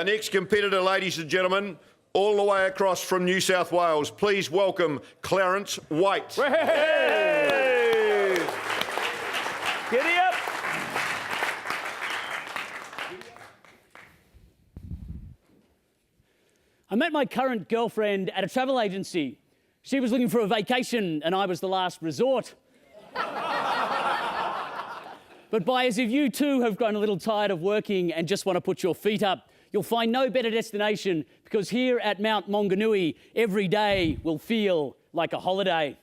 Our next competitor, ladies and gentlemen, all the way across from New South Wales, please welcome Clarence White. Hey! Giddy up! I met my current girlfriend at a travel agency. She was looking for a vacation and I was the last resort. But buyers, if you too have grown a little tired of working and just want to put your feet up, you'll find no better destination, because here at Mount Maunganui, every day will feel like a holiday.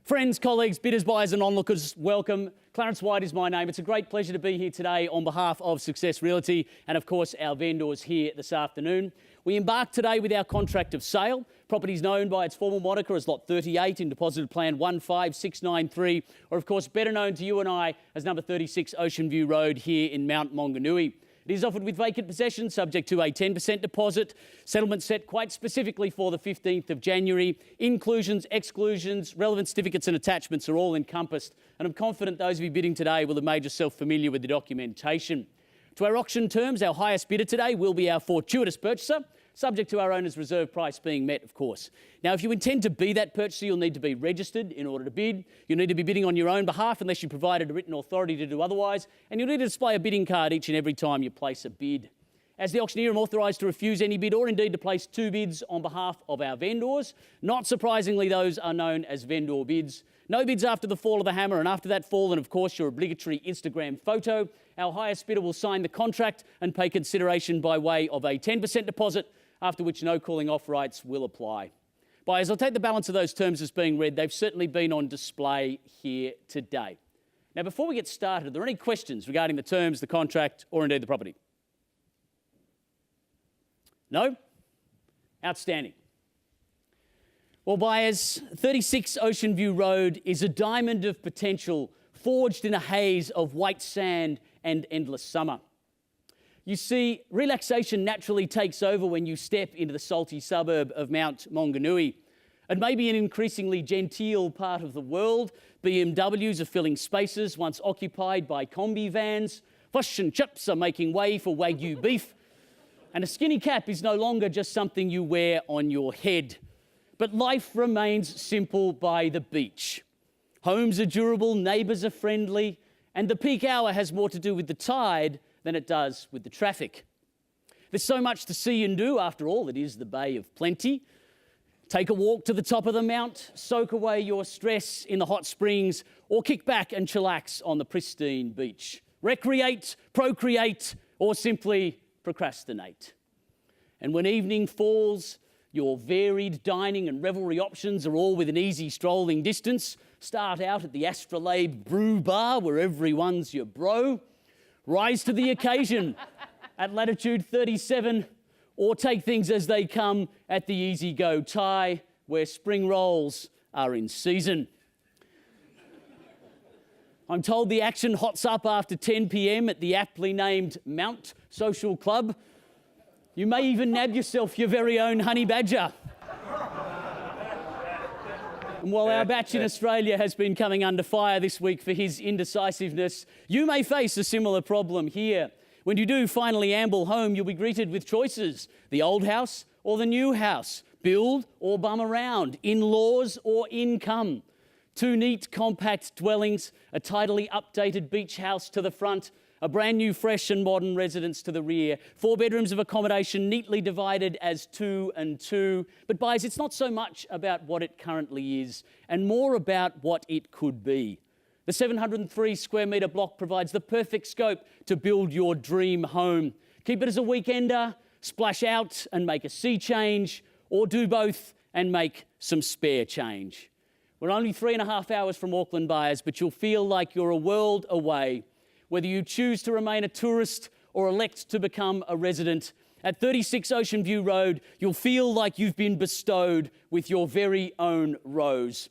Friends, colleagues, bidders, buyers and onlookers, welcome. Clarence White is my name. It's a great pleasure to be here today on behalf of Success Realty and, of course, our vendors here this afternoon. We embark today with our contract of sale. Properties known by its formal moniker as Lot 38 in Deposit Plan 15693, or of course better known to you and I as number 36 Ocean View Road here in Mount Maunganui. It is offered with vacant possession, subject to a 10% deposit. Settlement set quite specifically for the 15th of January. Inclusions, exclusions, relevant certificates and attachments are all encompassed. And I'm confident those of you bidding today will have made yourself familiar with the documentation. To our auction terms, our highest bidder today will be our fortuitous purchaser, subject to our owner's reserve price being met, of course. Now, if you intend to be that purchaser, you'll need to be registered in order to bid. You'll need to be bidding on your own behalf unless you provided a written authority to do otherwise. And you'll need to display a bidding card each and every time you place a bid. As the auctioneer, I'm authorised to refuse any bid or indeed to place two bids on behalf of our vendors. Not surprisingly, those are known as vendor bids. No bids after the fall of the hammer, and after that fall, and of course your obligatory Instagram photo, our highest bidder will sign the contract and pay consideration by way of a 10% deposit, after which no calling off rights will apply. Buyers, I'll take the balance of those terms as being read. They've certainly been on display here today. Now, before we get started, are there any questions regarding the terms, the contract, or indeed the property? No? Outstanding. Well, buyers, 36 Ocean View Road is a diamond of potential forged in a haze of white sand and endless summer. You see, relaxation naturally takes over when you step into the salty suburb of Mount Maunganui. It may be an increasingly genteel part of the world. BMWs are filling spaces once occupied by combi vans. Fish and chips are making way for Wagyu beef. And a skinny cap is no longer just something you wear on your head. But life remains simple by the beach. Homes are durable, neighbours are friendly, and the peak hour has more to do with the tide than it does with the traffic. There's so much to see and do. After all, it is the Bay of Plenty. Take a walk to the top of the mount, soak away your stress in the hot springs, or kick back and chillax on the pristine beach. Recreate, procreate, or simply procrastinate. And when evening falls, your varied dining and revelry options are all within easy strolling distance. Start out at the Australasian Brew Bar, where everyone's your bro. Rise to the occasion at latitude 37, or take things as they come at the Easy Go Thai, where spring rolls are in season. I'm told the action hots up after 10 p.m. at the aptly named Mount Social Club. You may even nab yourself your very own honey badger. And while our batch in Australia has been coming under fire this week for his indecisiveness, you may face a similar problem here. When you do finally amble home, you'll be greeted with choices: the old house or the new house, build or bum around, in-laws or income. Two neat, compact dwellings, a tidily updated beach house to the front, a brand new, fresh and modern residence to the rear. 4 bedrooms of accommodation neatly divided as 2 and 2. But buyers, it's not so much about what it currently is and more about what it could be. The 703 square metre block provides the perfect scope to build your dream home. Keep it as a weekender, splash out and make a sea change, or do both and make some spare change. We're only 3.5 hours from Auckland, buyers, but you'll feel like you're a world away. Whether you choose to remain a tourist or elect to become a resident, at 36 Ocean View Road, you'll feel like you've been bestowed with your very own rose.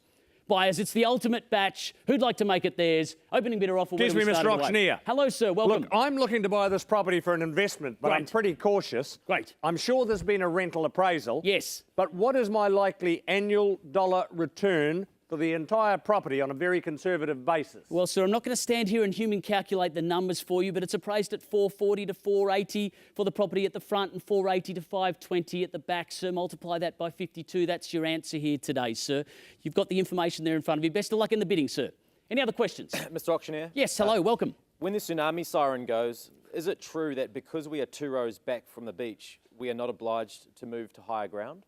Buyers, it's the ultimate batch. Who'd like to make it theirs? Opening bidder offer. Excuse me, Mr. Auctioneer. Hello, sir. Welcome. Look, I'm looking to buy this property for an investment, but I'm pretty cautious. Great. I'm sure there's been a rental appraisal. Yes. But what is my likely annual dollar return for the entire property on a very conservative basis. Well, sir, I'm not going to stand here and human calculate the numbers for you, but it's appraised at 440 to 480 for the property at the front and 480 to 520 at the back, sir. Multiply that by 52. That's your answer here today, sir. You've got the information there in front of you. Best of luck in the bidding, sir. Any other questions? Mr. Auctioneer? Yes, hello, welcome. When the tsunami siren goes, is it true that because we are 2 rows back from the beach, we are not obliged to move to higher ground?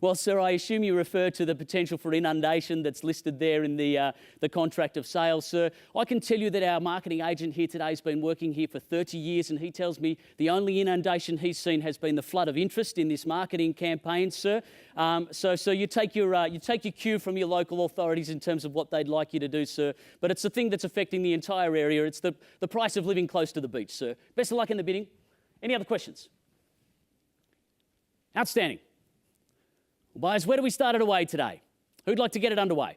Well, sir, I assume you refer to the potential for inundation that's listed there in the contract of sale, sir. I can tell you that our marketing agent here today has been working here for 30 years, and he tells me the only inundation he's seen has been the flood of interest in this marketing campaign, sir. So you take your cue from your local authorities in terms of what they'd like you to do, sir. But it's a thing that's affecting the entire area. It's the price of living close to the beach, sir. Best of luck in the bidding. Any other questions? Outstanding. Well, buyers, where do we start it away today? Who'd like to get it underway?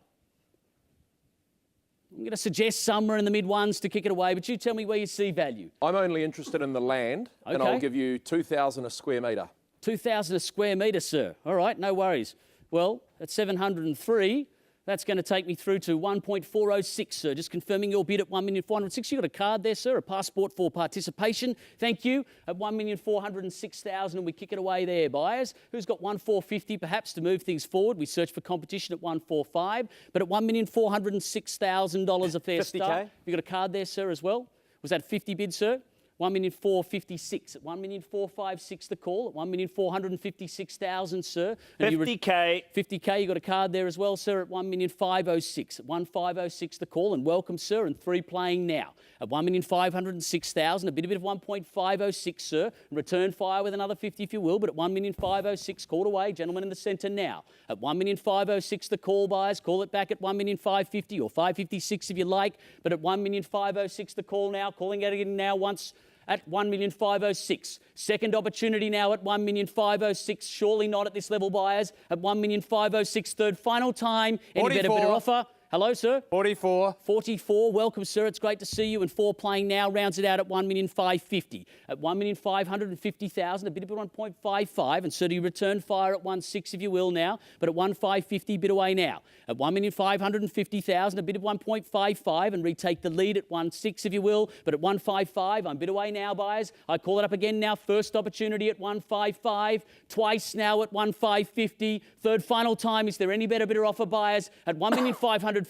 I'm going to suggest somewhere in the mid-ones to kick it away, but you tell me where you see value. I'm only interested in the land, and Okay. I'll give you 2,000 a square metre. 2,000 a square metre, sir. All right, no worries. Well, at 703, that's going to take me through to 1.406, sir. Just confirming your bid at 1,406,000. You got a card there, sir, a passport for participation. Thank you. At 1,406,000, and we kick it away there, buyers. Who's got 1,450 perhaps to move things forward? We search for competition at 145, but at $1,406,000 a fair 50K? start. You got a card there, sir, as well? Was that 50 bid, sir? 1,456,000 at 1,456,000 the call at 1,456,000, sir. And 50K. 50K, you got a card there as well, sir, at 1,506,000 at 1,506 the call, and welcome, sir, and 3 playing now at 1,506,000, a bit of 1.506, sir. Return fire with another 50 if you will, but at 1,506 called away, gentlemen in the centre now at 1,506 the call, buyers, call it back at 1,550,000 or 556 if you like, but at 1,506 the call now, calling it in now once at 1,506,000. Second opportunity now at 1,506,000. Surely not at this level, buyers. At 1,506,000. Third final time. Any better 44. offer? Hello, sir. 44. 44. Welcome, sir. It's great to see you. And 4 playing now rounds it out at 1,550,000. At 1,550,000, a bit of 1.55. And so do you return fire at 1.6 if you will now. But at 1,550, bid away now. At 1,550,000, a bit of 1.55 and retake the lead at 1.6 if you will. But at 1.55, I'm bid away now, buyers. I call it up again now. First opportunity at 1.55. Twice now at 1.550. Third final time. Is there any better offer, buyers? At 1,550,000.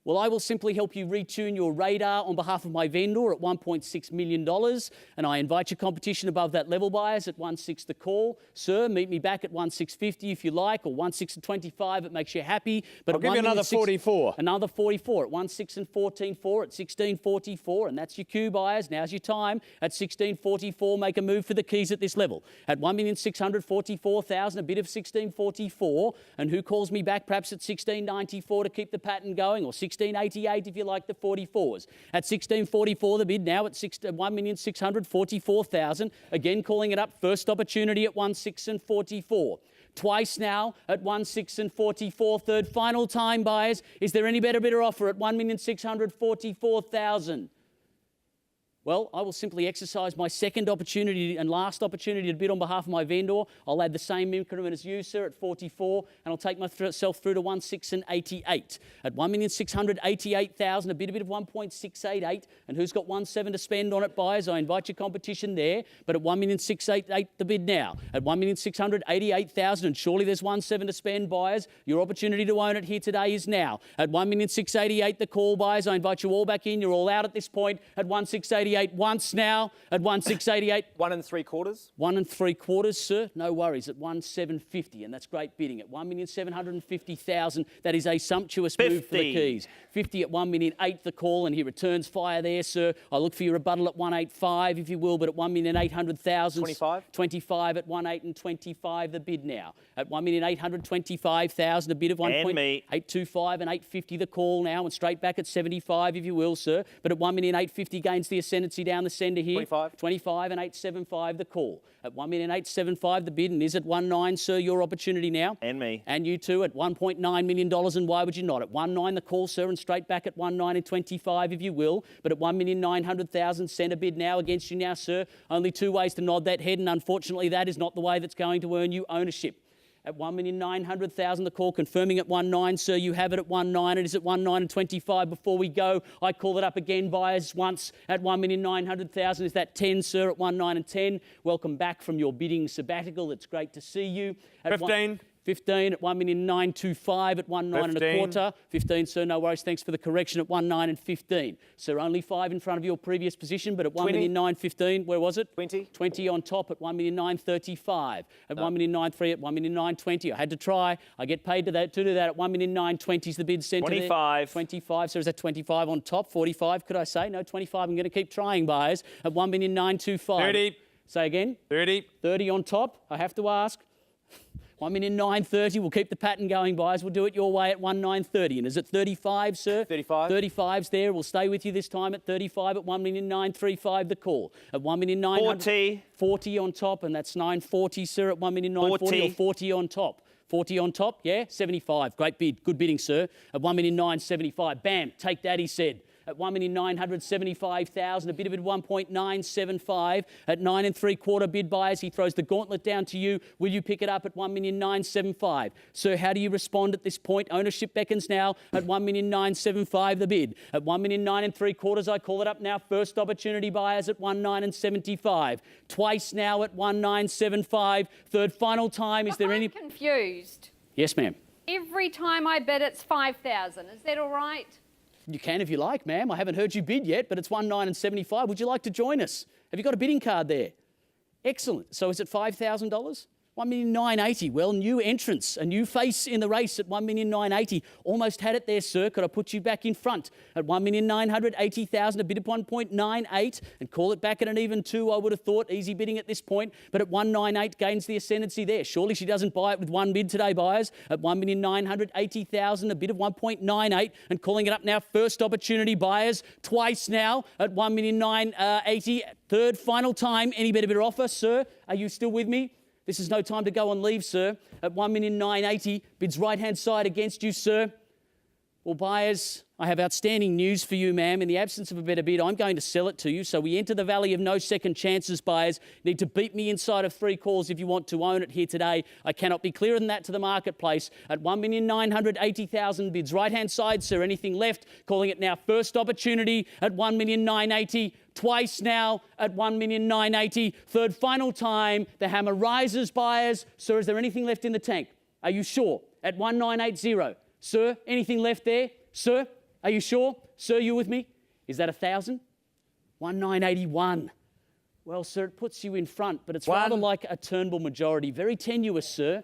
Well, I will simply help you retune your radar on behalf of my vendor at $1.6 million. And I invite your competition above that level, buyers, at 1.6 the call. Sir, meet me back at 1.650 if you like, or 1.625. It makes you happy. But I'll give you another 44. Another 44 at 1.6 and 14.4 at 16.44. And that's your cue, buyers. Now's your time. At 16.44, make a move for the keys at this level. At 1,644,000, a bid of 16.44. And who calls me back perhaps at 16.94 to keep the pattern going, or 16.88 if you like the 44s. At 16.44 the bid now at 1,644,000. Again calling it up. First opportunity at 1.6 and 44. Twice now at 1.6 and 44. Third final time, buyers. Is there any better offer at 1,644,000? Well, I will simply exercise my second opportunity and last opportunity to bid on behalf of my vendor. I'll add the same increment as you, sir, at 44, and I'll take myself through to 1.6 and 88. At 1,688,000, a bid of 1.688, and who's got 1.7 to spend on it, buyers? I invite your competition there, but at 1,688 the bid now. At 1,688,000, and surely there's 1.7 to spend, buyers. Your opportunity to own it here today is now. At 1,688 the call, buyers. I invite you all back in. You're all out at this point at 1,688. Once now at 1,688. 1 3/4. 1 3/4, sir. No worries at 1,750, and that's great bidding at 1,750,000. That is a sumptuous move for the keys. 50 at 1,008,000 the call, and he returns fire there, sir. I look for your rebuttal at 185, if you will, but at 1,800,000. 25. 25 at 1.8 and 25 the bid now. At 1,825,000, a bid of 1.825 and 850 the call now, and straight back at 75, if you will, sir. But at 1,850 gains the ascendancy down the centre here. 25. 25 and 875 the call. At 1,875 the bid, and is at 1.9, sir, your opportunity now. And me. And you too at $1.9 million, and why would you not? At 1.9 the call, sir, and straight back at 1.9 and 25 if you will. But at 1,900,000 centre bid now against you now, sir. Only 2 ways to nod that head, and unfortunately that is not the way that's going to earn you ownership. at 1,900,000. The call confirming at 1.9, sir. You have it at 1.9. It is at 1.925. Before we go, I call it up again, buyers, once at 1,900,000. Is that 10, sir, at 1.9 and 10? Welcome back from your bidding sabbatical. It's great to see you. At 15. 15 at 1,925 at 1.9 and a quarter. 15, sir, no worries. Thanks for the correction at 1.9 and 15. Sir, only 5 in front of your previous position, but at 1,915, where was it? 20. 20 on top at 1,935. At 1,993 at 1,920. I had to try. I get paid to do that at 1,920 is the bid centre. 25. 25, so is that 25 on top? 45, could I say? No, 25. I'm going to keep trying, buyers. At 1,925. 30. Say again? 30. 30 on top. I have to ask. 1,930. We'll keep the pattern going, buyers. We'll do it your way at 1,930. And is it 35, sir? 35. 35's there. We'll stay with you this time at 35 at 1,935. The call at 1,900. 40. 40 on top, and that's 940, sir, at 1,940 or 40 on top. 40 on top, yeah? 75. Great bid. Good bidding, sir. At 1,975. Bam. Take that, he said. At 1,975,000, a bit of it 1.975 at 9 3/4 bid, buyers. He throws the gauntlet down to you. Will you pick it up at 1,975,000? Sir, how do you respond at this point? Ownership beckons now at 1,975,000 the bid. At 1,9 3/4, I call it up now. First opportunity, buyers, at 1,975,000. Twice now at 1,975,000. Third final time. Is there any? I'm confused. Yes, ma'am. Every time I bid, it's 5,000. Is that all right? You can if you like, ma'am. I haven't heard you bid yet, but it's 1,975,000. Would you like to join us? Have you got a bidding card there? Excellent. So is it $5,000? 1,980,000. Well, new entrants, a new face in the race at 1,980,000. Almost had it there, sir. Could I put you back in front at 1,980,000? A bid of 1.98 and call it back at an even 2. I would have thought easy bidding at this point, but at 198 gains the ascendancy there. Surely she doesn't buy it with one bid today, buyers. At 1,980,000, a bid of 1.98 and calling it up now. First opportunity, buyers. Twice now at 1,980,000. Third final time. Any better bidder offer, sir? Are you still with me? This is no time to go on leave, sir. At 1,980,000, bids right-hand side against you, sir. Well, buyers, I have outstanding news for you, ma'am. In the absence of a better bid, I'm going to sell it to you. So we enter the valley of no second chances, buyers. You need to beat me inside of 3 calls if you want to own it here today. I cannot be clearer than that to the marketplace. At 1,980,000 bids right-hand side, sir. Anything left? Calling it now first opportunity at 1,980,000. Twice now at 1,980,000. Third final time. The hammer rises, buyers. Sir, is there anything left in the tank? Are you sure? At 1,980. Sir, anything left there? Sir, are you sure? Sir, you with me? Is that 1,000? 1,981. Well, sir, it puts you in front, but it's rather like a Turnbull majority. Very tenuous, sir.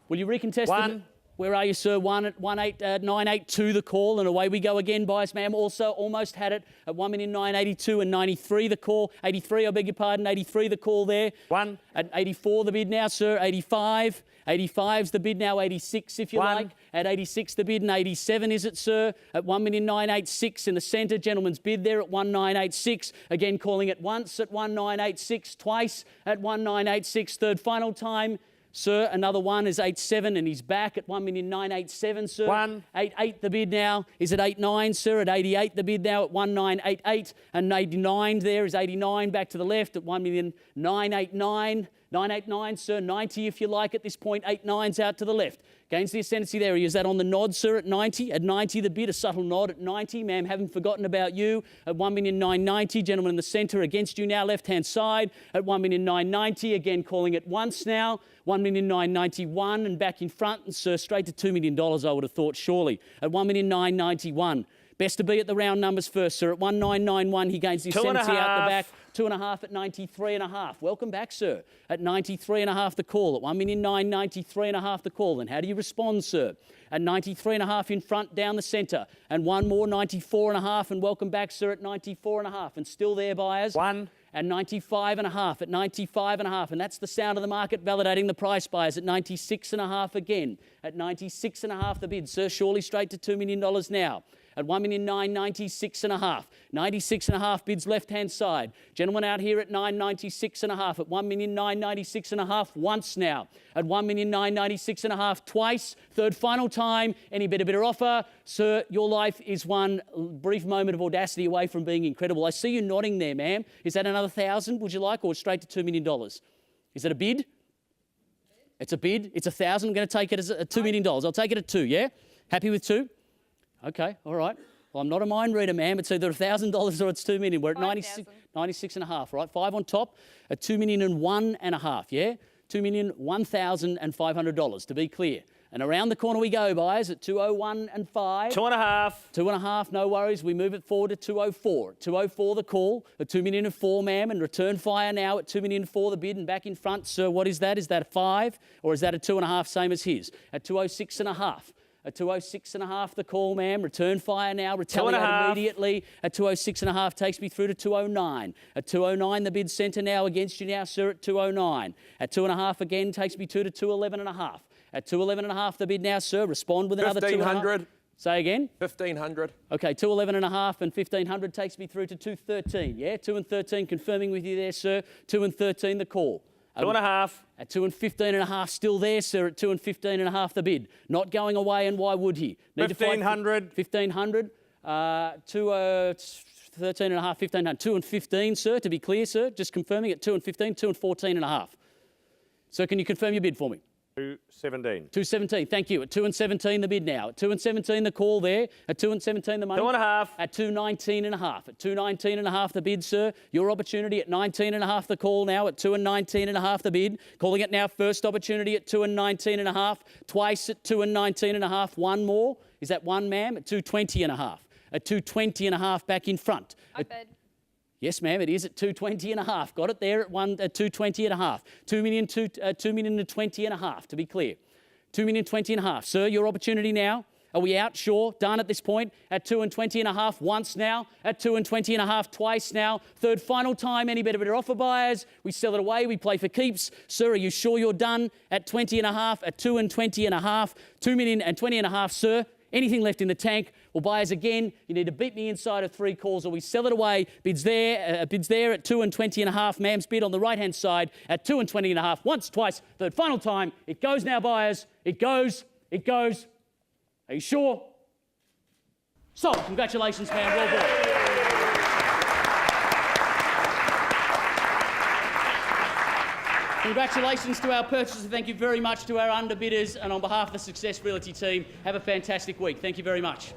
Will you recontest it? Where are you, sir? 982 the call, and away we go again, buyers, ma'am. Also almost had it at 1,982,000 and 93 the call. 83, I beg your pardon, 83 the call there. At 84 the bid now, sir. 85. 85's the bid now, 86 if you like. At 86 the bid, and 87 is it, sir? At 1,986,000 in the centre. Gentleman's bid there at 1,986. Again calling it once at 1,986, twice at 1,986. Third final time. Sir, another one is 87 and he's back at 1,987,000, sir. 88 the bid now is at 89, sir. At 88 the bid now at 1,988 and 89 there is 89 back to the left at 1,989,000. 989, sir. 90 if you like at this point. 89's out to the left. Gains the ascendancy there. Is that on the nod, sir, at 90? At 90 the bid, a subtle nod at 90. Ma'am, haven't forgotten about you. At 1,990,000. Gentleman in the centre against you now, left-hand side. At 1,990,000. Again calling it once now. 1,991,000 and back in front. And, sir, straight to $2 million, I would have thought, surely. At 1,991,000. Best to be at the round numbers first, sir. At 1,991, he gains the ascendancy out the back. 2.5 at 93.5. Welcome back, sir. At 93.5 the call. At 1,993.5 the call. And how do you respond, sir? At 93.5 in front, down the centre. And one more, 94.5. And welcome back, sir, at 94.5. And still there, buyers. At 95.5, at 95.5, and that's the sound of the market validating the price, buyers. At 96.5 again. At 96.5 the bid, sir. Surely straight to $2 million now. At 1,996.5. 96.5 bids left-hand side. Gentleman out here at 996.5. At 1,996.5 once now. At 1,996.5 twice. Third final time. Any bidder offer? Sir, your life is one brief moment of audacity away from being incredible. I see you nodding there, ma'am. Is that another 1,000, would you like, or straight to $2 million? Is that a bid? It's a bid. It's 1,000. I'm going to take it as $2 million. I'll take it at 2, yeah? Happy with 2? Okay, all right. Well, I'm not a mind reader, ma'am. It's either $1,000 or it's $2 million. We're at 96 and a half, right? 5 on top at $2,001,500, yeah? $2,001,500 to be clear. And around the corner we go, buyers, at 201 and 5. 2.5. 2.5, no worries. We move it forward to 204. 204 the call, at 2,004,000, ma'am, and return fire now at 2,004,000 the bid, and back in front, sir, what is that? Is that a 5 or is that a 2.5, same as his? At 206 and a half. At 206 and a half the call, ma'am. Return fire now. Retaliate immediately. At 206 and a half takes me through to 209. At 209 the bid centre now against you now, sir, at 209. At 2.5 again takes me to 211 and a half. At 211 and a half the bid now, sir. Respond with another 1,500. Say again? 1,500. Okay, 211 and a half and 1,500 takes me through to 213. Yeah, 2 and 13 confirming with you there, sir. 2 and 13 the call. 2.5. At 2 and 15 and a half, still there, sir, at 2 and 15 and a half the bid. Not going away, and why would he? 1,500. 1,500. 13 and a half, 1,500. 2 and 15, sir, to be clear, sir. Just confirming at 2 and 15, 2 and 14 and a half. Sir, can you confirm your bid for me? 217. 217, thank you. At 2 and 17 the bid now. At 2 and 17 the call there. At 2 and 17 the money. 2.5. At 219 and a half. At 219 and a half the bid, sir. Your opportunity at 19 and a half the call now. At 2 and 19 and a half the bid. Calling it now. First opportunity at 2 and 19 and a half. Twice at 2 and 19 and a half. One more. Is that one, ma'am? At 220 and a half. At 220 and a half back in front. I bid. Yes, ma'am, it is at 220 and a half. Got it there at 220 and a half. 2,020,000 and a half, to be clear. 2,020,000 and a half. Sir, your opportunity now. Are we out? Sure. Done at this point. At 2 and 20 and a half once now. At 2 and 20 and a half twice now. Third final time. Any better offer, buyers? We sell it away. We play for keeps. Sir, are you sure you're done? At 20 and a half. At 2 and 20 and a half. 2,020,000 and a half, sir. Anything left in the tank? Well, buyers, again, you need to beat me inside of 3 calls or we sell it away. Bids there at 2 and 20 and a half. Ma'am's bid on the right-hand side at 2 and 20 and a half. Once, twice, third, final time. It goes now, buyers. It goes. It goes. Are you sure? Sold. Congratulations, ma'am. Well bought. Congratulations to our purchasers. Thank you very much to our underbidders. And on behalf of the Success Realty team, have a fantastic week. Thank you very much.